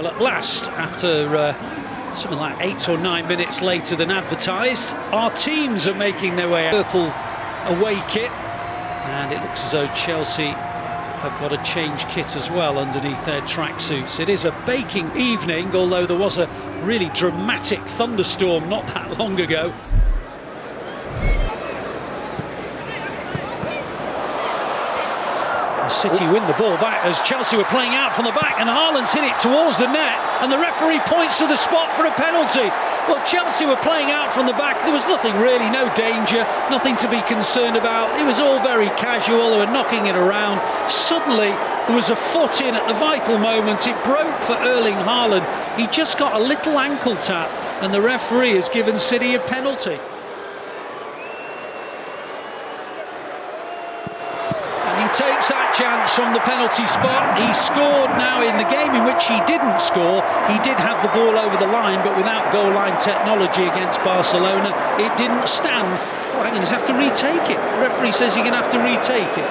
Well, at last, after something like 8 or 9 minutes later than advertised, our teams are making their way out. Purple away kit, and it looks as though Chelsea have got a change kit as well underneath their tracksuits. It is a baking evening, although there was a really dramatic thunderstorm not that long ago. City win the ball back as Chelsea were playing out from the back, and Haaland's hit it towards the net, and the referee points to the spot for a penalty. Well, Chelsea were playing out from the back. There was nothing really, no danger, nothing to be concerned about. It was all very casual. They were knocking it around. Suddenly there was a foot in at the vital moment. It broke for Erling Haaland. He just got a little ankle tap, and the referee has given City a penalty. Takes that chance from the penalty spot. He scored now in the game in which he didn't score. He did have the ball over the line, but without goal line technology against Barcelona, it didn't stand. Well, I'm going to have to retake it. The referee says you're going to have to retake it.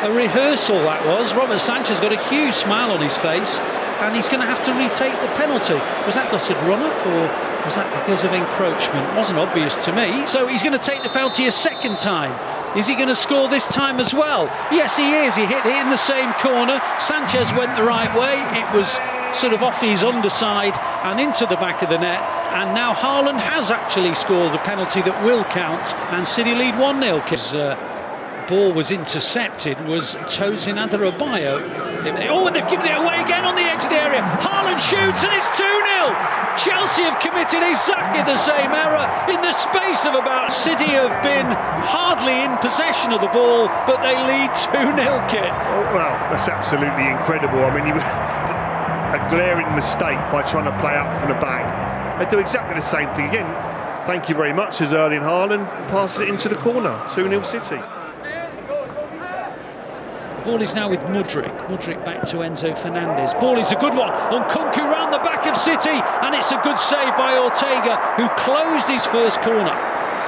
A rehearsal that was. Robert Sanchez got a huge smile on his face, and he's going to have to retake the penalty. Was that dotted run-up, or was that because of encroachment? It wasn't obvious to me. So he's going to take the penalty a second time. Is he going to score this time as well? Yes, he is. He hit it in the same corner. Sanchez went the right way. It was sort of off his underside and into the back of the net. And now Haaland has actually scored a penalty that will count, and City lead 1-0. His ball was intercepted, was Tosin Adarabioyo. Oh, and they've given it away again on the edge of the area. Haaland shoots, and it's 2-0. Chelsea have committed exactly the same error in the space of about. City have been hardly in possession of the ball, but they lead 2-0, Kit. Oh, well, that's absolutely incredible. I mean, a glaring mistake by trying to play out from the back. They do exactly the same thing again. Thank you very much, as Erling Haaland passes it into the corner. 2-0 City. Ball is now with Mudryk. Mudryk back to Enzo Fernandez. Ball is a good one. Nkunku round the back of City, and it's a good save by Ortega, who closed his first corner.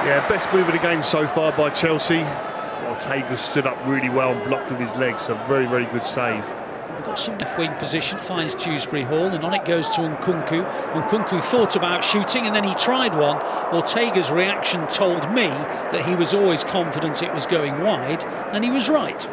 Yeah, best move of the game so far by Chelsea. Ortega stood up really well and blocked with his legs. A very, very good save. We've got some left wing position, finds Dewsbury Hall, and on it goes to Nkunku. Nkunku thought about shooting, and then he tried one. Ortega's reaction told me that he was always confident it was going wide, and he was right.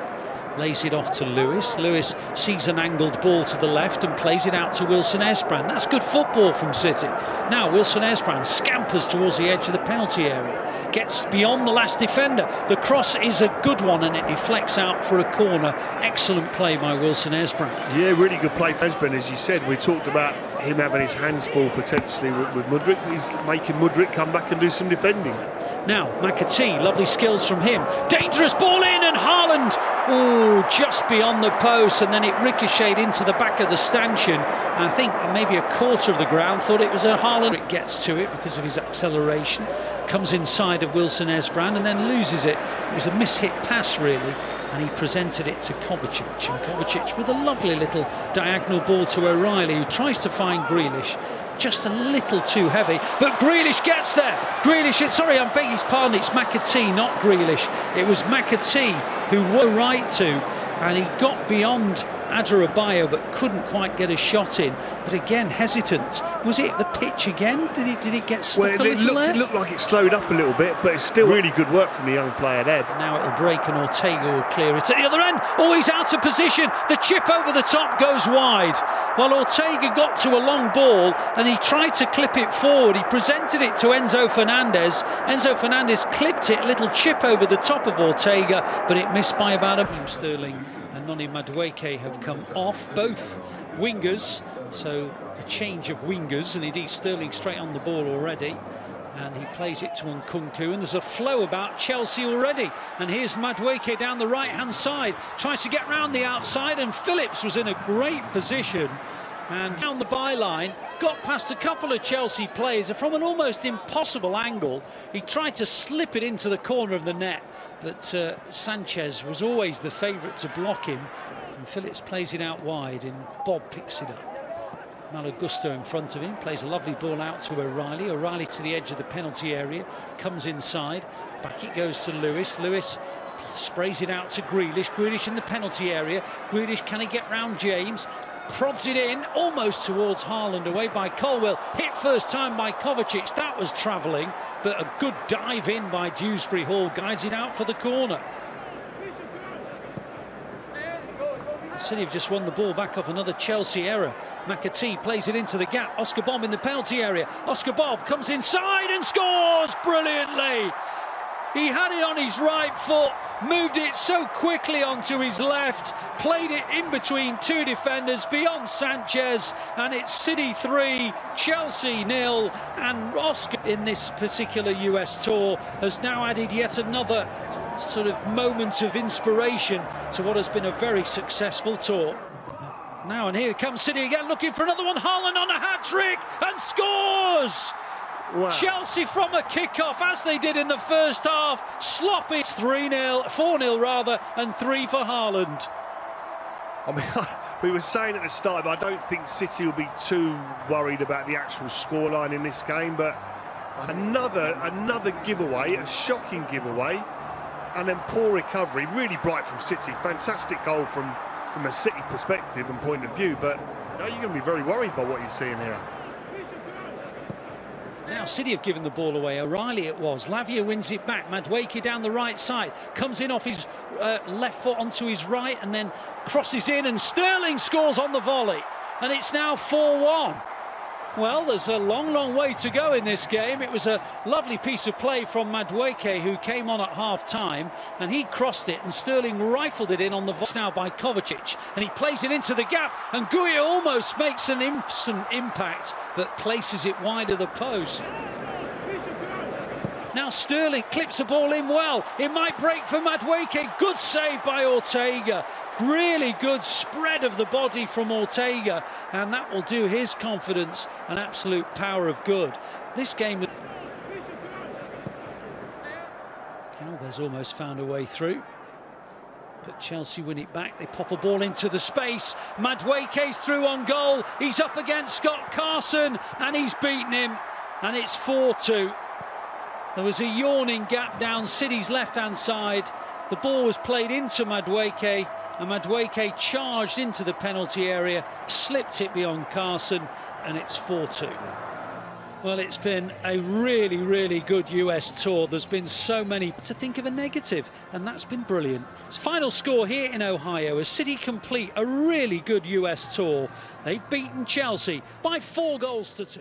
Lays it off to Lewis. Lewis sees an angled ball to the left and plays it out to Wilson Esbrand. That's good football from City. Now Wilson Esbrand scampers towards the edge of the penalty area. Gets beyond the last defender. The cross is a good one, and it deflects out for a corner. Excellent play by Wilson Esbrand. Yeah, really good play for Esbrand. As you said, we talked about him having his hands full potentially with Mudryk. He's making Mudryk come back and do some defending. Now, McAtee, lovely skills from him. Dangerous ball in, and Haaland, just beyond the post, and then it ricocheted into the back of the stanchion. I think maybe a quarter of the ground thought it was a Haaland. It gets to it because of his acceleration. Comes inside of Wilson Esbrand and then loses it. It was a mishit pass, really, and he presented it to Kovacic. And Kovacic with a lovely little diagonal ball to O'Reilly, who tries to find Grealish. Just a little too heavy, but Grealish gets there. Grealish, sorry, I beg his pardon, it's McAtee, not Grealish. It was McAtee who were right to, and he got beyond Adarabioyo but couldn't quite get a shot in. But again, hesitant. Was it the pitch again? Did it get stuck a little there? It looked like it slowed up a little bit, but it's still really good work from the young player there. Now it'll break, and Ortega will clear it at the other end. Oh, he's out of position. The chip over the top goes wide. Well, Ortega got to a long ball, and he tried to clip it forward. He presented it to Enzo Fernandez. Enzo Fernandez clipped it, a little chip over the top of Ortega, but it missed by about a... Sterling and Noni Madueke have come off, both wingers, so a change of wingers, and indeed Sterling straight on the ball already, and he plays it to Nkunku, and there's a flow about Chelsea already. And here's Madueke down the right hand side, tries to get round the outside, and Phillips was in a great position and down the byline, got past a couple of Chelsea players from an almost impossible angle. He tried to slip it into the corner of the net, but Sanchez was always the favourite to block him, and Phillips plays it out wide, and Bob picks it up. Malo Gusto in front of him, plays a lovely ball out to O'Reilly. O'Reilly to the edge of the penalty area, comes inside, back it goes to Lewis. Lewis sprays it out to Grealish. Grealish in the penalty area. Grealish, can he get round James? prods it in, almost towards Haaland, away by Colwill, hit first time by Kovacic, that was travelling, but a good dive in by Dewsbury Hall guides it out for the corner. City have just won the ball back off another Chelsea error. McAtee plays it into the gap. Oscar Bob in the penalty area. Oscar Bob comes inside and scores brilliantly. He had it on his right foot, moved it so quickly onto his left, played it in between two defenders beyond Sanchez, and it's City 3, Chelsea 0, and Oscar in this particular US tour has now added yet another sort of moment of inspiration to what has been a very successful tour. Now, and here comes City again, looking for another one. Haaland on a hat-trick and scores! Wow. Chelsea from a kick-off, as they did in the first half. Sloppy. 3-0, 4-0 rather, and 3 for Haaland. I mean, we were saying at the start, but I don't think City will be too worried about the actual scoreline in this game. But another giveaway, a shocking giveaway, and then poor recovery. Really bright from City. Fantastic goal from a City perspective and point of view. But you're going to be very worried by what you're seeing here. Now City have given the ball away. O'Reilly it was. Lavia wins it back. Madueke down the right side. Comes in off his left foot onto his right and then crosses in, and Sterling scores on the volley. And it's now 4-1. Well, there's a long way to go in this game. It was a lovely piece of play from Madueke, who came on at half-time, and he crossed it, and Sterling rifled it in on the volley now by Kovacic, and he plays it into the gap, and Guia almost makes an instant impact, but places it wide of the post. Now Sterling clips the ball in well. It might break for Madueke. Good save by Ortega. Really good spread of the body from Ortega, and that will do his confidence an absolute power of good. This game, Calvert's almost found a way through, but Chelsea win it back. They pop a ball into the space. Madueke's through on goal. He's up against Scott Carson, and he's beaten him, and it's 4-2. There was a yawning gap down City's left-hand side. The ball was played into Madueke, and Madueke charged into the penalty area, slipped it beyond Carson, and it's 4-2. Well, it's been a really good US tour. There's been so many to think of a negative, and that's been brilliant. Final score here in Ohio as City complete a really good US tour. They've beaten Chelsea by 4 goals to 2.